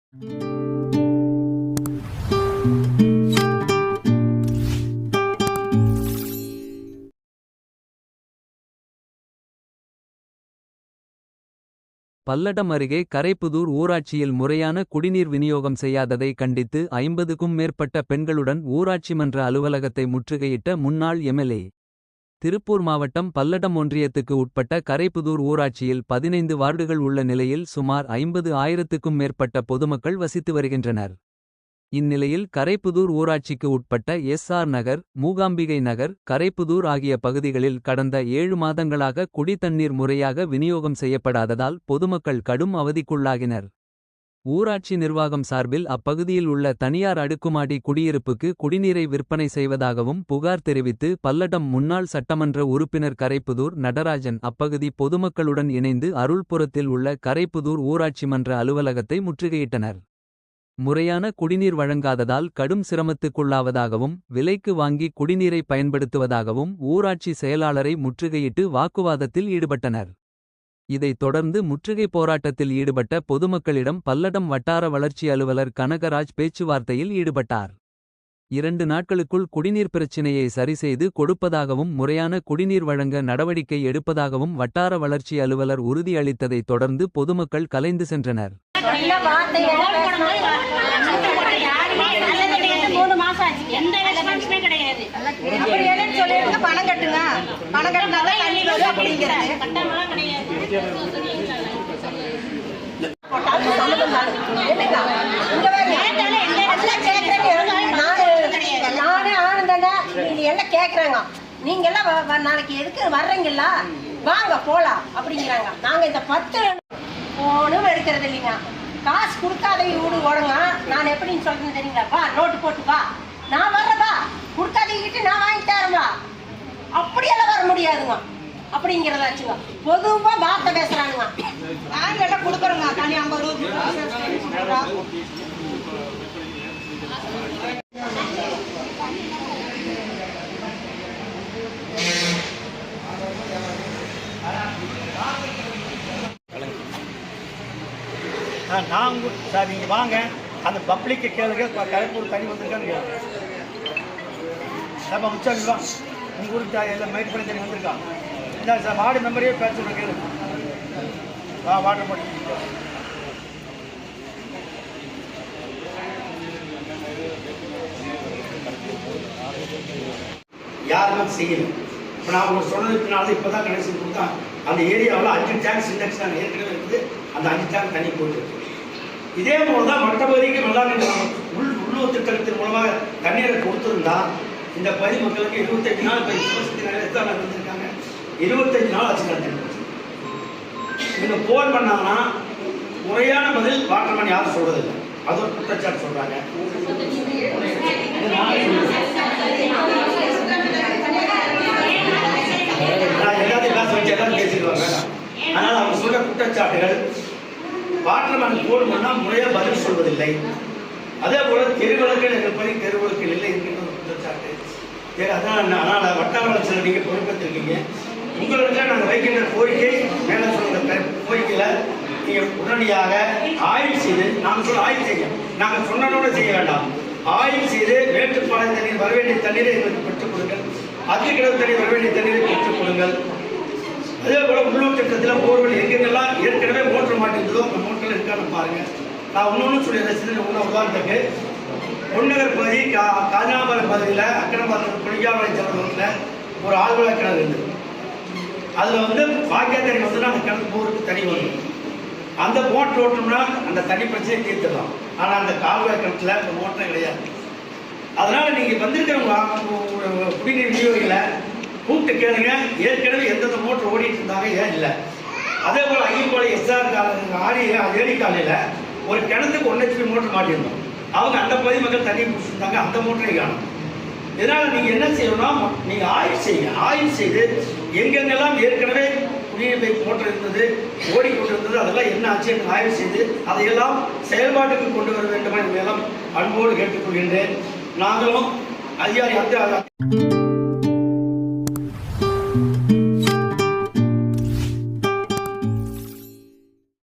பல்லடம் அருகே கரைப்புதூர் ஊராட்சியில் முறையான குடிநீர் விநியோகம் செய்யாததை கண்டித்து 50க்கும் மேற்பட்ட பெண்களுடன் ஊராட்சி மன்ற அலுவலகத்தை முற்றுகையிட்ட முன்னாள் எம்எல்ஏ. திருப்பூர் மாவட்டம் பல்லடம் ஒன்றியத்துக்கு உட்பட்ட கரைப்புதூர் ஊராட்சியில் 15 வார்டுகள் உள்ள நிலையில் சுமார் 50,000க்கும் மேற்பட்ட பொதுமக்கள் வசித்து வருகின்றனர். இந்நிலையில் கரைப்புதூர் ஊராட்சிக்கு உட்பட்ட எஸ்.ஆர். நகர், மூகாம்பிகை நகர், கரைப்புதூர் ஆகிய பகுதிகளில் கடந்த 7 மாதங்களாக குடிதண்ணீர் முறையாக விநியோகம் செய்யப்படாததால் பொதுமக்கள் கடும் அவதிக்குள்ளாகினர். ஊராட்சி நிர்வாகம் சார்பில் அப்பகுதியில் உள்ள தனியார் அடுக்குமாடி குடியிருப்புக்கு குடிநீரை விற்பனை செய்வதாகவும் புகார் தெரிவித்து பல்லடம் முன்னாள் சட்டமன்ற உறுப்பினர் கரைப்புதூர் நடராஜன் அப்பகுதி பொதுமக்களுடன் இணைந்து அருள்புரத்தில் உள்ள கரைப்புதூர் ஊராட்சி மன்ற அலுவலகத்தை முற்றுகையிட்டனர். முறையான குடிநீர் வழங்காததால் கடும் சிரமத்துக்குள்ளாவதாகவும் விலைக்கு வாங்கி குடிநீரை பயன்படுத்துவதாகவும் ஊராட்சி செயலாளரை முற்றுகையிட்டு வாக்குவாதத்தில் ஈடுபட்டனர். இதைத் தொடர்ந்து முற்றுகை போராட்டத்தில் ஈடுபட்ட பொதுமக்களிடம் பல்லடம் வட்டார வளர்ச்சி அலுவலர் கனகராஜ் பேச்சுவார்த்தையில் ஈடுபட்டார். 2 நாட்களுக்குள் குடிநீர் பிரச்சினையை சரிசெய்து கொடுப்பதாகவும் முறையான குடிநீர் வழங்க நடவடிக்கை எடுப்பதாகவும் வட்டார வளர்ச்சி அலுவலர் உறுதி அளித்ததைத் தொடர்ந்து பொதுமக்கள் கலைந்து சென்றனர். நீங்க எல்லாம் நாளைக்கு எதுக்கு வர்றீங்களா, வாங்க போலாம் அப்படிங்கிறாங்க. நாங்க இந்த 10 போனும் எடுக்கிறது இல்லைங்க. காசு கொடுக்காத வீடு ஓடுங்க. நான் எப்படின்னு சொல்றேன்னு தெரியுங்களா? வா நோட்டு போட்டு வா, நான் வர்றதா, கொடுக்காதீங்கிட்டு நான் வாங்கி தரங்களா, அப்படியெல்லாம் வர முடியாதுங்க அப்படிங்கிறதாச்சுங்க. பொதுவா வார்த்தை பேசுறானுங்க. நாங்க எல்லாம் கொடுக்குறோங்க தனி 50 ரூபா. நான் சார் நீங்கள் வாங்க, அந்த பப்ளிக்கு கேளுங்க. கரைப்பூர் தண்ணி வந்திருக்கான்னு கேளுங்க. சார் முச்சாமி வா, உங்கள் ஊருக்கு எல்லாம் மைட் பண்ணி தண்ணி வந்திருக்கான். இல்லை சார் வார்டு மெம்பரையே பேச சொல்ல கேளுங்க. வாட்டர் போட்டு யாருமே செய்யலை. இப்போ நான் உங்களுக்கு சொன்னதுக்குனால இப்போ தான் கனெக்ஷன் கொடுத்தான். அந்த ஏரியாவில் 5 டேங்க் சிண்டெக்ஸ் நாங்கள் ஏற்கனவே இருக்குது. அந்த 5 டேங்க் தண்ணி போயிட்டு இதே போல் தான் மற்ற பகுதிக்கு உள்ளூர் திட்டத்தின் மூலமாக தண்ணீரை கொடுத்துருந்தா இந்த பகுதி மக்களுக்கு 25 நாள் இப்போ 25 நாள் எத்தனை நாள் வந்திருக்காங்க? 25 நாள் ஆச்சு. கருத்து இவங்க போன் பண்ணாங்கன்னா முறையான பதில் வாட்டர்மேன் யாரும் சொல்றதில்லை. அது ஒரு குற்றச்சாட்டு சொல்றாங்க. எல்லாத்தையும் பேச வச்சு எல்லாரும் பேசிடுவாங்க. அதனால அவங்க சொல்ற குற்றச்சாட்டுகள் வாட்டர்மேன் போன் பண்ணால் முறையாக பதில் சொல்வதில்லை. அதே போல தெருவிளக்குகள் எங்கள் பணி தெருவிளக்குகள் இல்லை என்கின்ற ஒரு குற்றச்சாட்டு. அதனால் வட்டார வளர்ச்சியில் நீங்கள் பொறுப்பேற்றிருக்கீங்க. உங்களுக்கு நாங்கள் வைக்கின்ற கோரிக்கை மேலே சொல்கிற கோரிக்கையில் நீங்கள் உடனடியாக ஆய்வு செய்து, நாங்கள் சொல்ல ஆய்வு செய்ய, நாங்கள் சொன்னதோட செய்ய வேண்டாம், ஆய்வு செய்து மேட்டுப்பாளைய தண்ணீர் வரவேண்டிய தண்ணீரை எங்களுக்கு பெற்றுக் கொடுங்கள். அத்திக்கிடவு தண்ணீர் வரவேண்டிய தண்ணீரை பெற்றுக் கொடுங்கள். அதே போல உள்ளூர் திட்டத்தில் போர்வெல் எங்கெங்கெல்லாம் ஏற்கனவே மோட்டர் மாட்டிருந்ததோ அந்த மோட்டரில் இருக்கான்னு பாருங்க. நான் ஒன்று சொல்லிடுறேன். உதாரணத்துக்கு பொன்னகர் பகுதி காஞ்சாபுரம் பகுதியில் அக்கரபாத்திரம் புளிக்காமலை செல்வத்தில் ஒரு ஆழ்வள கிணறு இருந்தது. அதில் பாக்கிய தண்ணி அந்த கிணறு போருக்கு தண்ணி வரும். அந்த மோட்டர் ஓட்டணும்னா அந்த தண்ணி பிரச்சனையை தீர்த்துடலாம். ஆனால் அந்த கால்வாய் கிணத்துல இப்போ மோட்டரே கிடையாது. அதனால் நீங்கள் வந்திருக்கிறவங்க குடிநீர் விநியோகிகளை கூப்பிட்டு கேளுங்க, ஏற்கனவே எந்தெந்த மோட்டர் ஓடிட்டு இருந்தாங்க, ஏன் இல்லை. அதே போல் ஐயப்பாளையம் எஸ்ஆர் ஏடி காலையில் ஒரு கிணத்துக்கு 1 HP மோட்டர் மாட்டியிருந்தோம். அவங்க அந்த பகுதி மக்கள் தண்ணி பிடிச்சிருந்தாங்க, அந்த மோட்டரை காணும். இதனால் நீங்கள் என்ன செய்யணும்னா நீங்கள் ஆய்வு செய்யுங்க. ஆய்வு செய்து எங்கெங்கெல்லாம் ஏற்கனவே குடிநீர் பைப் மோட்டர் இருந்தது, ஓடிக்கொண்டிருந்தது, அதெல்லாம் என்ன ஆச்சு என்று ஆய்வு செய்து அதையெல்லாம் செயல்பாட்டுக்கு கொண்டு வர வேண்டும் என்பதெல்லாம் அன்போடு கேட்டுக்கொள்கின்றேன். நாங்களும் அதிகாரி